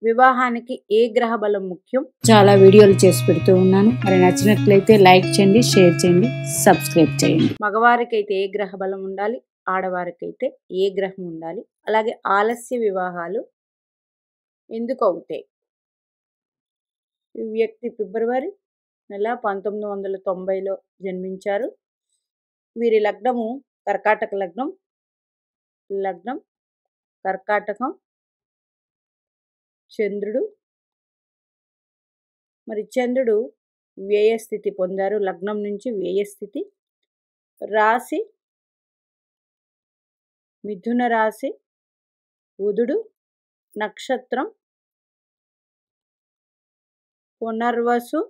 వివాహానికి ఏ గ్రహ బలం ముఖ్యం? చాలా వీడియోలు చేసి పెడుతూ ఉన్నాను. మరి నచ్చినట్లయితే లైక్ చేయండి, షేర్ చేయండి, సబ్స్క్రైబ్ చేయండి. మగవారికి అయితే ఏ గ్రహ బలం ఉండాలి, ఆడవారికైతే ఏ గ్రహం ఉండాలి, అలాగే ఆలస్య వివాహాలు ఎందుకు అవుతాయి? ఈ వ్యక్తి ఫిబ్రవరి నెల 1990లో జన్మించారు. వీరి లగ్నము కర్కాటక లగ్నం కర్కాటకం, చంద్రుడు. మరి చంద్రుడు వ్యయస్థితి పొందారు, లగ్నం నుంచి వ్యయస్థితి. రాశి మిథున రాశి, బుధుడు. నక్షత్రం పునర్వసు,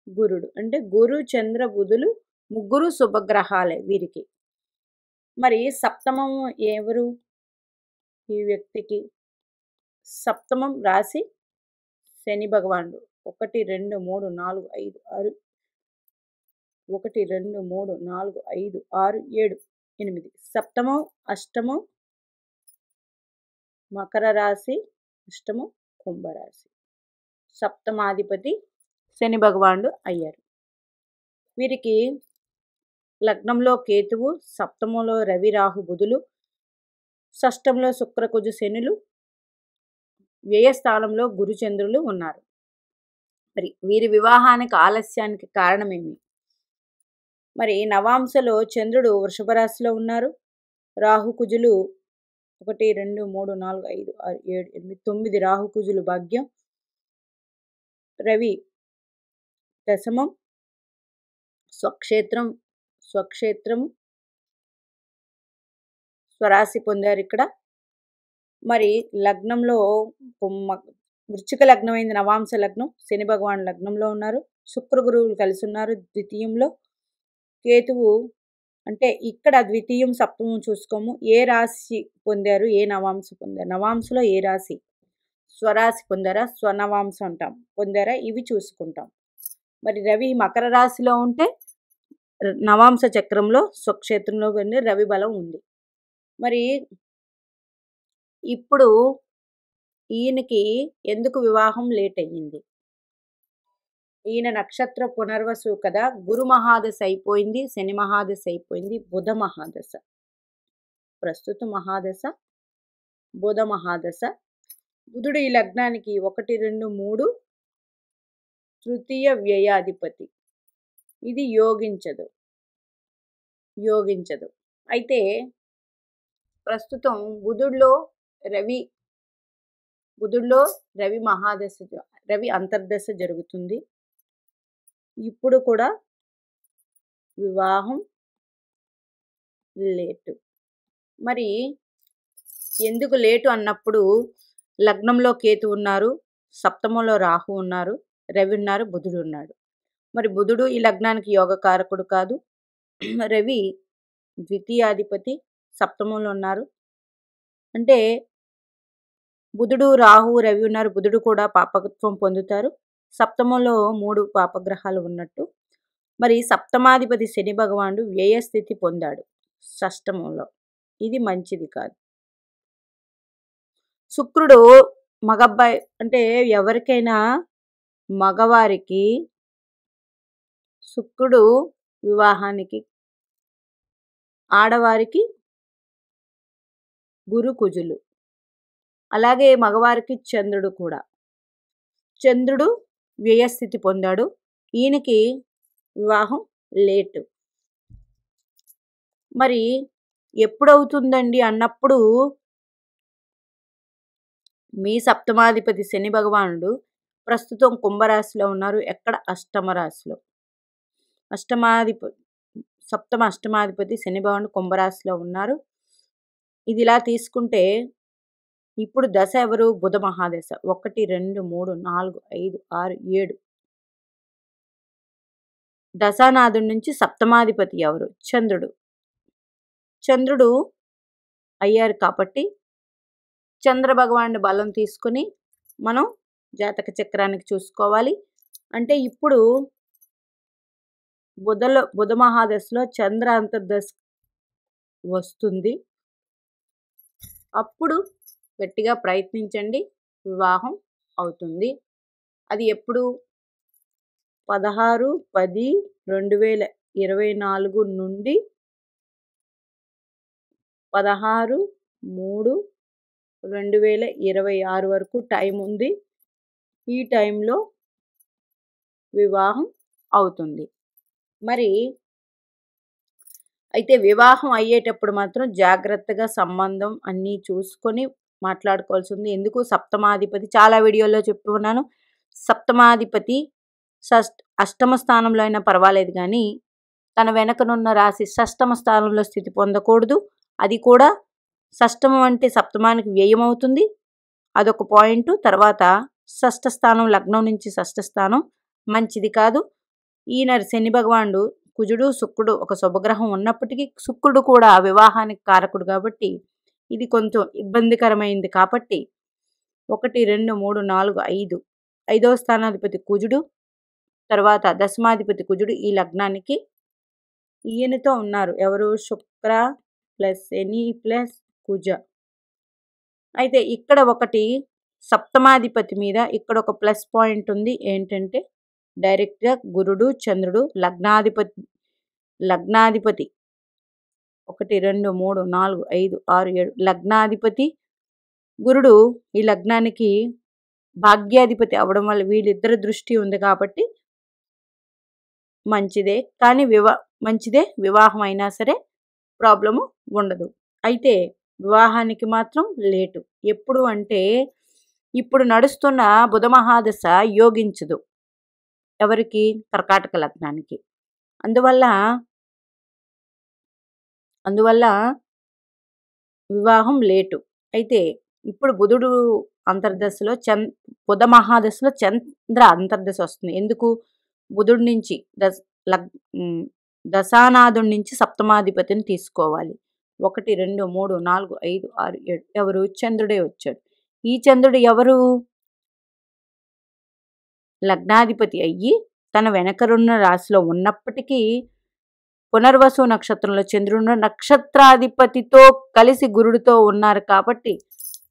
గురుడు. అంటే గురు చంద్ర బుధులు ముగ్గురు శుభగ్రహాలే వీరికి. మరి సప్తమం ఎవరు ఈ వ్యక్తికి? సప్తమం రాశి శని భగవానుడు. 1 2 3 4 5 6 1 2 3 4 5 6 7 8. సప్తమం అష్టమం మకర రాశి, అష్టమం కుంభరాశి. సప్తమాధిపతి శని భగవానుడు అయ్యారు. వీరికి లగ్నంలో కేతువు, సప్తమంలో రవి రాహు బుధులు, షష్టంలో శుక్ర కుజ శనులు, వ్యయస్థానంలో గురుచంద్రులు ఉన్నారు. మరి వీరి వివాహానికి ఆలస్యానికి కారణమేమి? మరి నవాంశలో చంద్రుడు వృషభ రాశిలో ఉన్నారు. రాహుకుజులు 1 2 3 4 5 6 7 8 9 రాహుకుజులు భాగ్యం. రవి దశమం, స్వక్షేత్రము స్వరాశి పొందారు ఇక్కడ. మరి లగ్నంలో వృశ్చిక లగ్నమైంది, నవాంశ లగ్నం. శని భగవాన్ లగ్నంలో ఉన్నారు. శుక్ర గురువులు కలిసి ఉన్నారు ద్వితీయంలో. కేతువు అంటే ఇక్కడ ద్వితీయం సప్తమం చూసుకోము. ఏ రాశి పొందారు, ఏ నవాంశ పొందారు? నవాంశలో ఏ రాశి? స్వరాశి పొందారా, స్వనవాంశం అంటాం, పొందారా? ఇవి చూసుకుంటాం. మరి రవి మకర రాశిలో ఉంటే నవాంశ చక్రంలో స్వక్షేత్రంలో పొందే రవి బలం ఉంది. మరి ఇప్పుడు ఈయనకి ఎందుకు వివాహం లేట్ అయ్యింది? ఈయన నక్షత్ర పునర్వసు కదా. గురు మహాదశ అయిపోయింది, శని మహాదశ అయిపోయింది, బుధ మహాదశ. ప్రస్తుత మహాదశ బుధ మహాదశ. బుధుడు ఈ లగ్నానికి 1 2 3 తృతీయ వ్యయాధిపతి. ఇది యోగించదు. అయితే ప్రస్తుతం బుధుడిలో రవి మహాదశ, రవి అంతర్దశ జరుగుతుంది. ఇప్పుడు కూడా వివాహం లేటు. మరి ఎందుకు లేటు అన్నప్పుడు లగ్నంలో కేతు ఉన్నారు, సప్తమంలో రాహు ఉన్నారు, రవి ఉన్నారు, బుధుడు ఉన్నాడు. మరి బుధుడు ఈ లగ్నానికి యోగకారకుడు కాదు. రవి ద్వితీయాధిపతి, సప్తమంలో ఉన్నారు. అంటే బుధుడు రాహు రవి ఉన్నారు. బుధుడు కూడా పాపకత్వం పొందుతారు. సప్తమంలో 3 పాపగ్రహాలు ఉన్నట్టు. మరి సప్తమాధిపతి శని భగవానుడు వ్యయస్థితి పొందాడు షష్టమంలో. ఇది మంచిది కాదు. శుక్రుడు మగబ్బాయి అంటే ఎవరికైనా మగవారికి శుక్రుడు వివాహానికి, ఆడవారికి గురు కుజులు, అలాగే మగవారికి చంద్రుడు కూడా. చంద్రుడు వ్యయస్థితి పొందాడు. ఈయనకి వివాహం లేటు. మరి ఎప్పుడవుతుందండి అన్నప్పుడు మీ సప్తమాధిపతి శని భగవానుడు ప్రస్తుతం కుంభరాశిలో ఉన్నారు. ఎక్కడ? అష్టమ రాశిలో. అష్టమాధిపతి శని భగవానుడు కుంభరాశిలో ఉన్నారు. ఇది ఇలా తీసుకుంటే ఇప్పుడు దశ ఎవరు? బుధ మహాదశ. 1 2 3 4 5 6 7. దశానాథుడి నుంచి సప్తమాధిపతి ఎవరు? చంద్రుడు అయ్యారు. కాబట్టి చంద్ర భగవానుడి బలం తీసుకుని మనం జాతక చక్రానికి చూసుకోవాలి. అంటే ఇప్పుడు బుధ మహాదశలో చంద్ర అంతర్దశ వస్తుంది. అప్పుడు గట్టిగా ప్రయత్నించండి, వివాహం అవుతుంది. అది ఎప్పుడు 16/10/2024 నుండి 16/3/2026 వరకు టైం ఉంది. ఈ టైంలో వివాహం అవుతుంది. మరి అయితే వివాహం అయ్యేటప్పుడు మాత్రం జాగ్రత్తగా సంబంధం అన్నీ చూసుకొని మాట్లాడుకోవాల్సింది. ఎందుకు సప్తమాధిపతి చాలా వీడియోల్లో చెప్తూ ఉన్నాను. సప్తమాధిపతి అష్టమ స్థానంలో అయినా పర్వాలేదు కానీ తన వెనకనున్న రాశి షష్టమ స్థానంలో స్థితి పొందకూడదు. అది కూడా షష్టమం అంటే సప్తమానికి వ్యయం అవుతుంది. అదొక పాయింట్. తర్వాత షష్ఠ స్థానం, లగ్నం నుంచి షష్ఠ స్థానం మంచిది కాదు. ఈయన శని భగవానుడు, కుజుడు, శుక్రుడు ఒక శుభగ్రహం ఉన్నప్పటికీ శుక్రుడు కూడా వివాహానికి కారకుడు కాబట్టి ఇది కొంచెం ఇబ్బందికరమైంది. కాబట్టి 1, 2, 3, 4, 5 ఐదవ స్థానాధిపతి కుజుడు, తర్వాత దశమాధిపతి కుజుడు ఈ లగ్నానికి ఈయనతో ఉన్నారు. ఎవరు? శుక్ర ప్లస్ శని ప్లస్ కుజ. అయితే ఇక్కడ ఒకటి సప్తమాధిపతి మీద ఇక్కడ ఒక ప్లస్ పాయింట్ ఉంది. ఏంటంటే డైరెక్ట్గా గురుడు, చంద్రుడు లగ్నాధిపతి 1, 2, 3, 4, 5, 6, 7 లగ్నాధిపతి గురుడు ఈ లగ్నానికి భాగ్యాధిపతి అవడం వల్ల వీళ్ళిద్దరి దృష్టి ఉంది కాబట్టి మంచిదే. కానీ మంచిదే, వివాహం అయినా సరే ప్రాబ్లము ఉండదు. అయితే వివాహానికి మాత్రం లేటు. ఎప్పుడు అంటే ఇప్పుడు నడుస్తున్న బుధ మహాదశ యోగించదు ఎవరికి? కర్కాటక లగ్నానికి. అందువల్ల వివాహం లేటు. అయితే ఇప్పుడు బుధుడు అంతర్దశలో బుధ మహాదశలో చంద్ర అంతర్దశ వస్తుంది. ఎందుకు? బుధుడి నుంచి దశానాథుడి నుంచి సప్తమాధిపతిని తీసుకోవాలి. 1, 2, 3, 4, 5, 6, 7 ఎవరు? చంద్రుడే వచ్చాడు. ఈ చంద్రుడు ఎవరు? లగ్నాధిపతి అయ్యి తన వెనకరున్న రాశిలో ఉన్నప్పటికీ పునర్వసు నక్షత్రంలో చంద్రుడు నక్షత్రాధిపతితో కలిసి గురుడితో ఉన్నారు కాబట్టి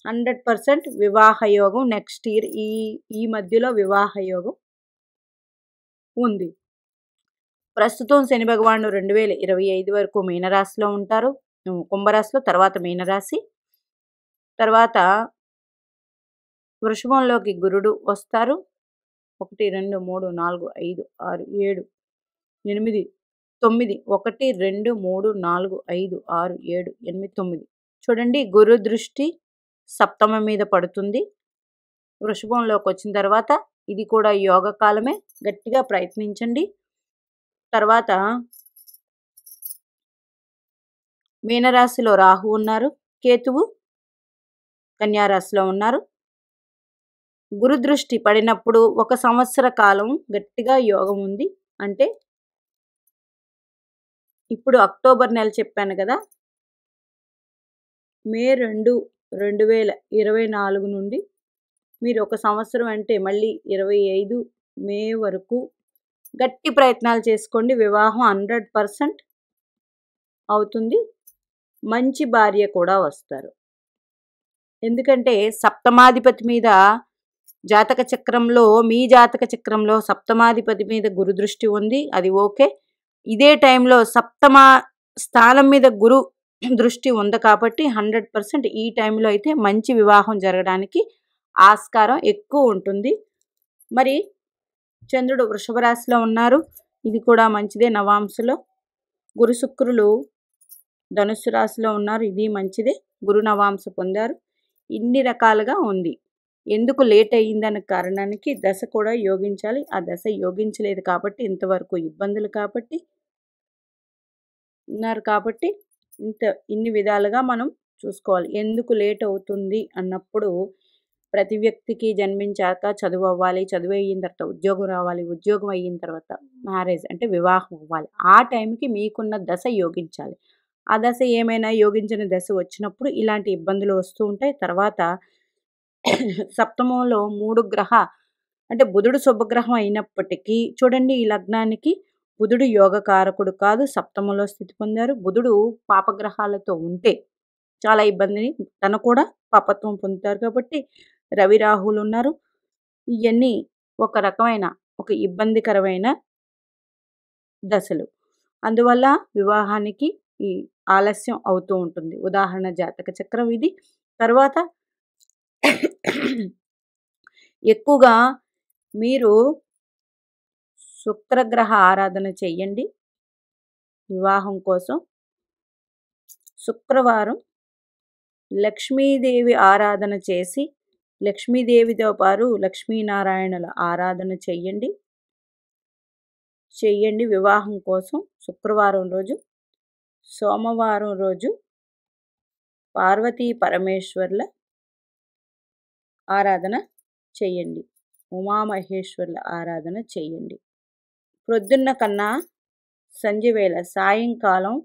100% వివాహయోగం నెక్స్ట్ ఇయర్ ఈ మధ్యలో వివాహయోగం ఉంది. ప్రస్తుతం శని భగవానుడు 2025 వరకు మీనరాశిలో ఉంటారు. కుంభరాశిలో, తర్వాత మీనరాశి, తర్వాత వృషభంలోకి గురుడు వస్తారు. 1, 2, 3, 4, 5, 6, 7, 8, 9 1, 2, 3, 4, 5, 6, 7, 8, 9 చూడండి. గురు దృష్టి సప్తమం మీద పడుతుంది. వృషభంలోకి వచ్చిన తర్వాత ఇది కూడా యోగ కాలమే. గట్టిగా ప్రయత్నించండి. తర్వాత మీనరాశిలో రాహు ఉన్నారు, కేతువు కన్యారాశిలో ఉన్నారు. గురు దృష్టి పడినప్పుడు 1 సంవత్సర కాలం గట్టిగా యోగం ఉంది. అంటే ఇప్పుడు అక్టోబర్ నెల చెప్పాను కదా, మే 2, 2024 నుండి మీరు 1 సంవత్సరం అంటే మళ్ళీ 25 మే వరకు గట్టి ప్రయత్నాలు చేసుకోండి. వివాహం 100% అవుతుంది. మంచి భార్య కూడా వస్తారు. ఎందుకంటే సప్తమాధిపతి మీద జాతక చక్రంలో, మీ జాతక చక్రంలో సప్తమాధిపతి మీద గురు దృష్టి ఉంది. అది ఓకే. ఇదే టైంలో సప్తమ స్థానం మీద గురు దృష్టి ఉంది కాబట్టి 100% ఈ టైంలో అయితే మంచి వివాహం జరగడానికి ఆస్కారం ఎక్కువ ఉంటుంది. మరి చంద్రుడు వృషభ రాశిలో ఉన్నారు. ఇది కూడా మంచిదే. నవాంశలో గురు శుక్రులు ధనుస్సు రాశిలో ఉన్నారు. ఇది మంచిదే. గురు నవాంశ పొందారు. ఇన్ని రకాలుగా ఉంది. ఎందుకు లేట్ అయ్యిందన్న కారణానికి దశ కూడా యోగించాలి. ఆ దశ యోగించలేదు కాబట్టి ఇంతవరకు ఇబ్బందులు కాబట్టి ఉన్నారు. కాబట్టి ఇన్ని విధాలుగా మనం చూసుకోవాలి. ఎందుకు లేట్ అవుతుంది అన్నప్పుడు ప్రతి వ్యక్తికి జన్మించాక చదువు అవ్వాలి, చదువు అయిన తర్వాత ఉద్యోగం రావాలి, ఉద్యోగం అయిన తర్వాత మ్యారేజ్ అంటే వివాహం అవ్వాలి. ఆ టైంకి మీకున్న దశ యోగించాలి. ఆ దశ ఏమైనా యోగించిన దశ వచ్చినప్పుడు ఇలాంటి ఇబ్బందులు వస్తూ ఉంటాయి. తర్వాత సప్తమంలో 3 అంటే బుధుడు శుభగ్రహం అయినప్పటికీ చూడండి, ఈ లగ్నానికి బుధుడు యోగకారకుడు కాదు, సప్తమంలో స్థితి పొందారు. బుధుడు పాపగ్రహాలతో ఉంటే చాలా ఇబ్బందిని తను కూడా పాపత్వం పొందుతారు కాబట్టి రవి రాహువులు ఉన్నారు. ఇవన్నీ ఒక రకమైన ఒక ఇబ్బందికరమైన దశలు. అందువల్ల వివాహానికి ఈ ఆలస్యం అవుతూ ఉంటుంది. ఉదాహరణ జాతక చక్రం ఇది. తర్వాత ఎక్కువగా మీరు శుక్రగ్రహ ఆరాధన చెయ్యండి వివాహం కోసం. శుక్రవారం లక్ష్మీదేవి ఆరాధన చేసి లక్ష్మీదేవితో పాటు లక్ష్మీనారాయణుల ఆరాధన చెయ్యండి వివాహం కోసం శుక్రవారం రోజు. సోమవారం రోజు పార్వతీ పరమేశ్వర్ల ఆరాధన చెయ్యండి, ఉమామహేశ్వర్ల ఆరాధన చెయ్యండి. ప్రొద్దున్న కన్నా సంధ్యవేళ సాయంకాలం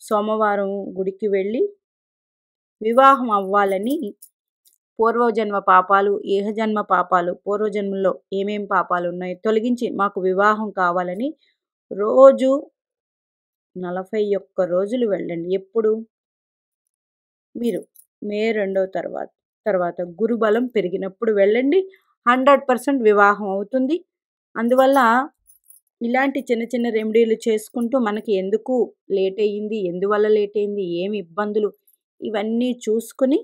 సోమవారం గుడికి వెళ్ళి వివాహం అవ్వాలని పూర్వజన్మ పాపాలు, ఏహజన్మ పాపాలు, పూర్వజన్మలో ఏమేం పాపాలు ఉన్నాయో తొలగించి మాకు వివాహం కావాలని రోజు 41 రోజులు వెళ్ళండి. ఎప్పుడు? మీరు మే 2వ తర్వాత గురుబలం పెరిగినప్పుడు వెళ్ళండి. 100% వివాహం అవుతుంది. అందువల్ల ఇలాంటి చిన్న చిన్న రెమెడీలు చేసుకుంటూ మనకి ఎందుకు లేట్ అయ్యింది, ఎందువల్ల లేట్ అయింది, ఏమి ఇబ్బందులు, ఇవన్నీ చూసుకుని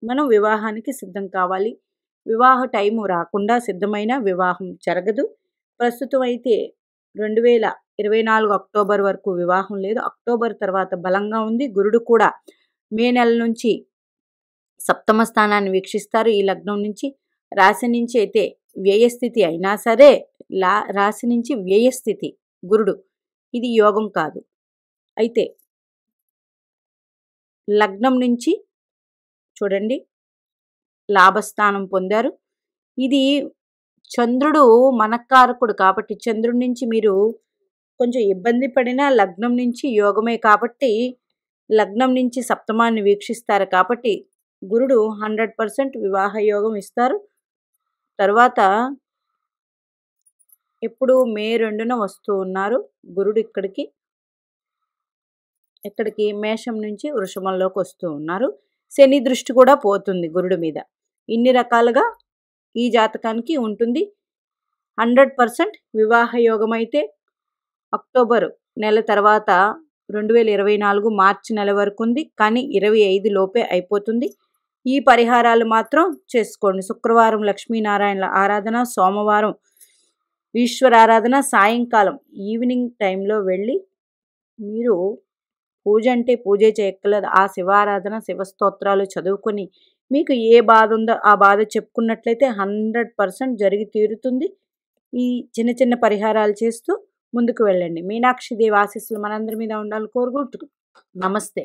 మనం వివాహానికి సిద్ధం కావాలి. వివాహ టైము రాకుండా సిద్ధమైన వివాహం జరగదు. ప్రస్తుతం అయితే 2024 అక్టోబర్ వరకు వివాహం లేదు. అక్టోబర్ తర్వాత బలంగా ఉంది. గురుడు కూడా మే నెల నుంచి సప్తమ స్థానాన్ని వీక్షిస్తారు. ఈ లగ్నం నుంచి రాశి నుంచి అయితే వ్యయస్థితి అయినా సరే రాశి నుంచి వ్యయస్థితి గురుడు, ఇది యోగం కాదు. అయితే లగ్నం నుంచి చూడండి లాభస్థానం పొందారు. ఇది చంద్రుడు మనకారకుడు కాబట్టి చంద్రుడి నుంచి మీరు కొంచెం ఇబ్బంది పడినా లగ్నం నుంచి యోగమే కాబట్టి లగ్నం నుంచి సప్తమాన్ని వీక్షిస్తారు కాబట్టి గురుడు 100% వివాహ యోగం ఇస్తారు. తర్వాత ఎప్పుడు మే 2న వస్తూ ఉన్నారు గురుడు ఇక్కడికి మేషం నుంచి వృషభంలోకి వస్తూ ఉన్నారు. శని దృష్టి కూడా పోతుంది గురుడు మీద. ఇన్ని రకాలుగా ఈ జాతకానికి ఉంటుంది. 100% వివాహ యోగం అయితే అక్టోబర్ నెల తర్వాత 2024 మార్చి నెల వరకు ఉంది. కానీ 25 లోపే అయిపోతుంది. ఈ పరిహారాలు మాత్రం చేసుకోండి. శుక్రవారం లక్ష్మీనారాయణల ఆరాధన, సోమవారం ఈశ్వరారాధన, సాయంకాలం ఈవినింగ్ టైంలో వెళ్ళి మీరు పూజ అంటే పూజే చేయక్కర్లేదు. ఆ శివారాధన శివస్తోత్రాలు చదువుకొని మీకు ఏ బాధ ఉందో ఆ బాధ చెప్పుకున్నట్లయితే 100% జరిగి తీరుతుంది. ఈ చిన్న చిన్న పరిహారాలు చేస్తూ ముందుకు వెళ్ళండి. మీనాక్షి దేవి ఆశీస్సులు మనందరి మీద ఉండాలని కోరుకుంటూ నమస్తే.